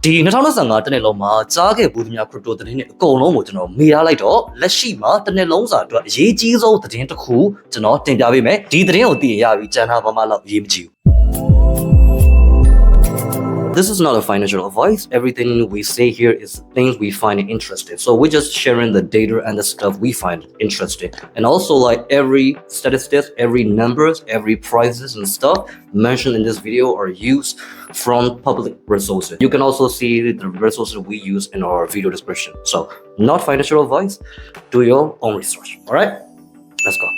ဒီ2025တနှစ်လုံးမှာကြားခဲ့ဘူးသမျှ crypto သတင်းတွေအကုန်လုံးကိုကျွန်တော်မေးထားလိုက်တော့လက်ရှိမှာတနှစ်လုံးစာအတွက်အရေးကြီးဆုံးသတင်းတစ်ခုကျွန်တော်တင်ပြပေးမယ်ဒီသတင်းကိုသိရပြီကျန်တာဘာမှလောက်အရေးမကြီးဘူး This is not a financial advice. Everything we say here is things we find interesting. So we're just sharing the data and the stuff we find interesting. And also like every statistics, every numbers, every prices and stuff mentioned in this video are used from public resources. You can also see the resources we use in our video description. So not financial advice. Do your own research. All right? Let's go.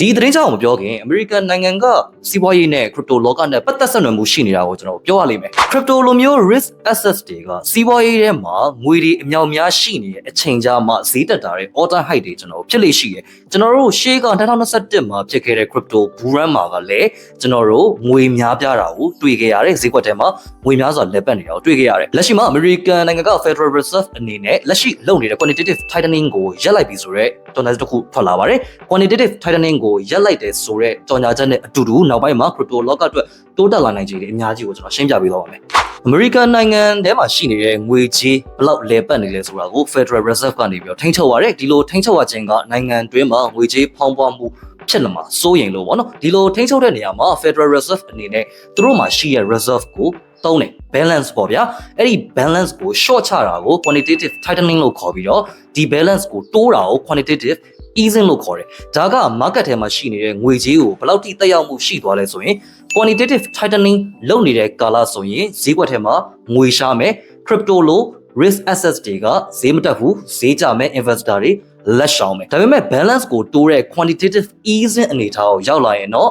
ဒီသတင်းကြောင့်မပြောခင်အမေရိကန်နိုင်ငံကစီးပွားရေးနဲ့ crypto လောကနဲ့ပတ်သက်ဆက်နွယ်မှုရှိနေတာကိုကျွန်တော်ပြောရလိမ့်မယ် crypto လိုမျိုး risk assets တွေကစီးပွားရေးထဲမှာငွေတွေအမြောက်များရှိနေတဲ့အချိန်ကြာမှဈေးတက်တာတွေ all time high တွေကျွန်တော်ဖြစ်လေရှိတယ်ကျွန်တော်တို့ရှေးက2021မှာဖြစ်ခဲ့တဲ့ crypto bull run မှာကလည်းကျွန်တော်တို့ငွေများပြားတာကိုတွေ့ခဲ့ရတယ်ဈေးကွက်ထဲမှာငွေများစွာလက်ပတ်နေတာကိုတွေ့ခဲ့ရတယ်လက်ရှိမှာ American နိုင်ငံက Federal Reserve အနေနဲ့လက်ရှိလုပ်နေတဲ့ quantitative tightening ကိုရပ်လိုက်ပြီဆိုတော့တော်တော်တစ်ခုထွက်လာပါတယ် quantitative tightening ကိုရပ်လိုက်တယ်ဆိုတော့ကြော်ညာချက်နဲ့အတူတူနောက်ပိုင်းမှာ crypto လောကအတွက်တိုးတက်လာနိုင်ခြေတွေအများကြီးကိုကျွန်တော်ရှင်းပြပေးသွားပါမယ် American နိုင်ငံထဲမှာရှိနေတဲ့ငွေကြေးဘယ်လောက်လဲပတ်နေလဲဆိုတာကို Federal Reserve ကနေပြီးတော့ထိန်းချုပ်ရတယ်ဒီလိုထိန်းချုပ်ရခြင်းကနိုင်ငံတွင်းမှာငွေကြေးဖောင်းပွားမှုဖြစ်လာမှာစိုးရိမ်လို့ပေါ့နော်ဒီလိုထိန်းချုပ်တဲ့နေရာမှာ Federal Reserve အနေနဲ့သူတို့မှာရှိတဲ့ reserve ကိုသုံးတယ် balance ပေါ့ဗျာအဲ့ဒီ balance ကို short ချတာကို quantitative tightening လို့ခေါ်ပြီးတော့ဒီ balance ကိုတိုးတာကို quantitative easing လို့ခေါ်တယ်ဒါက market ထဲမှာရှိနေတဲ့ငွေကြေးကိုဘယ်လောက်ထိတက်ရောက်မှုရှိသွားလဲဆိုရင် quantitative tightening လုပ်နေတဲ့ကာလဆိုရင်ဈေးကွက်ထဲမှာငွေရှာမယ် crypto လို့ risk assets တွေကဈေးမတက်ဘူးဈေးကျမယ် investor တွေလက်ရှောင်မယ်ဒါပေမဲ့ balance ကိုတိုးတဲ့ quantitative easing အနေထားကိုရောက်လာရင်တော့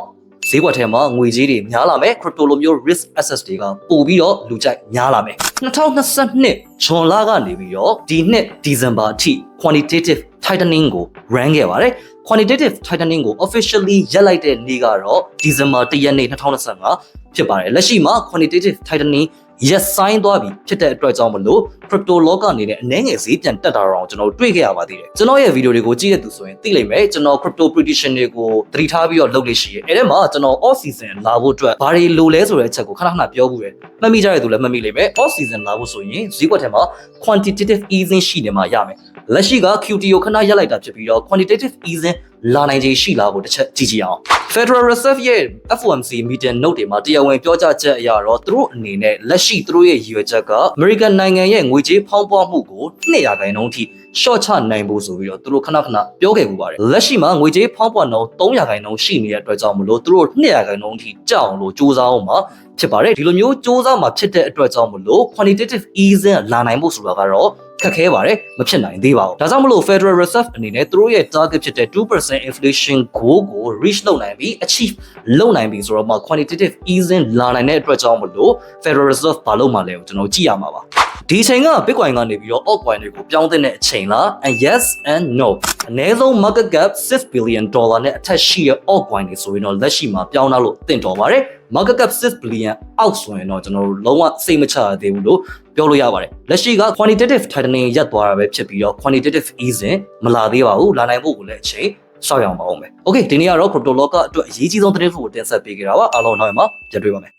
ဈေးကွက်ထဲမှာငွေကြေးတွေများလာမယ် crypto လိုမျိုး risk assets တွေကပို့ပြီးတော့လူကြိုက်များလာမယ်2022ဇွန်လကနေပြီးတော့ဒီနှစ်ဒီဇင်ဘာအထိ quantitative tightening ကို run ခဲ့ပါတယ် quantitative tightening ကို officially ရပ်လိုက်တဲ့နေ့ကတော့ဒီဇင်ဘာ1ရက်နေ့2025ဖြစ်ပါတယ်လက်ရှိမှာ quantitative tightening ရက်ဆိုင်သွားပြီဖြစ်တဲ့အတွက်ကြောင့်မလို့ crypto လောကအနေနဲ့အနည်းငယ်ဈေးပြန်တက်တာတော့ကျွန်တော်တွေ့ခဲ့ရပါသေးတယ်ကျွန်တော်ရဲ့ဗီဒီယိုတွေကိုကြည့်တဲ့သူဆိုရင်သိလိမ့်မယ်ကျွန်တော် crypto prediction တွေကိုသတိထားပြီးတော့လုပ်လို့ရှိရဲ့အဲ့ထဲမှာကျွန်တော် off season လာဖို့အတွက်ဘာတွေလိုလဲဆိုတဲ့အချက်ကိုခဏခဏပြောဘူးတယ်မှတ်မိကြတဲ့သူလည်းမှတ်မိလိမ့်မယ် off season လာဖို့ဆိုရင်ဈေးကွက်ထဲမှာ quantitative easing ရှိနေမှာရမယ်လက်ရှိက QT ကိုခဏရပ်လိုက်တာဖြစ်ပြီးတော့ quantitative easing လာနိုင်ခြေရှိလားကိုတစ်ချက်ကြည့်ကြည့်အောင် Federal Reserve ရဲ့ FOMC meeting note တွေမှာတရားဝင်ပြောကြားချက်အရတော့သူတို့အနေနဲ့လက်ရှိသူတို့ရဲ့ရည်ရွယ်ချက်က American နိုင်ငံရဲ့ငွေကြေးဖောင်းပွားမှုကို2%ထိ short ချနိုင်ဖို့ဆိုပြီးတော့သူတို့ခဏခဏပြောခဲ့ပူပါတယ်လက်ရှိမှာငွေကြေးဖောင်းပွားနှုန်း3%ရှိနေတဲ့အတွက်ကြောင့်မလို့သူတို့2%ထိကျအောင်လို့စူးစမ်းအောင်မှာဖြစ်ပါတယ်ဒီလိုမျိုးစူးစမ်းမှာဖြစ်တဲ့အတွက်ကြောင့်မလို့ quantitative easing လာနိုင်ဖို့ဆိုတာကတော့ခက်ခဲပါတယ်မဖြစ်နိုင်သေးပါဘူးဒါကြောင့်မလို့ Federal Reserve အနေနဲ့သူတို့ရဲ့ target ဖြစ်တဲ့ 2% inflation goal ကို reach လုပ်နိုင်ပြီး achieve လုပ်နိုင်ပြီဆိုတော့မှ quantitative easing လာနိုင်တဲ့အတွက်ကြောင့်မလို့ Federal Reserve ဘာလုပ်မှလဲကိုကျွန်တော်ကြည့်ရမှာပါဒီအချိန်က Bitcoin ကနေပြီးတော့ altcoin တွေကိုပြောင်းတဲ့အချိန်လား and yes and no အနည်းဆုံး market cap $6 billion နဲ့အထက်ရှိတဲ့ altcoin တွေဆိုရင်တော့လက်ရှိမှာပြောင်းလာလို့သင့်တော်ပါတယ် market cap $6 billion အောက်ဆိုရင်တော့ကျွန်တော်တို့လုံးဝစိတ်မချရသေးဘူးလို့ပြောလို့ရပါတယ်လက်ရှိက quantitative tightening ရပ်သွားတာပဲဖြစ်ပြီးတော့ quantitative easing မလာသေးပါဘူးလာနိုင်ဖို့ကိုလည်းအချိန်စောင့်ရအောင်ပါဦးမယ် okay ဒီနေ့ကတော့ crypto လောကအတွက်အရေးကြီးဆုံးသတင်းတစ်ခုကိုတင်ဆက်ပေးကြတာပါအားလုံးနောက်မှာပြန်တွေ့ပါမယ်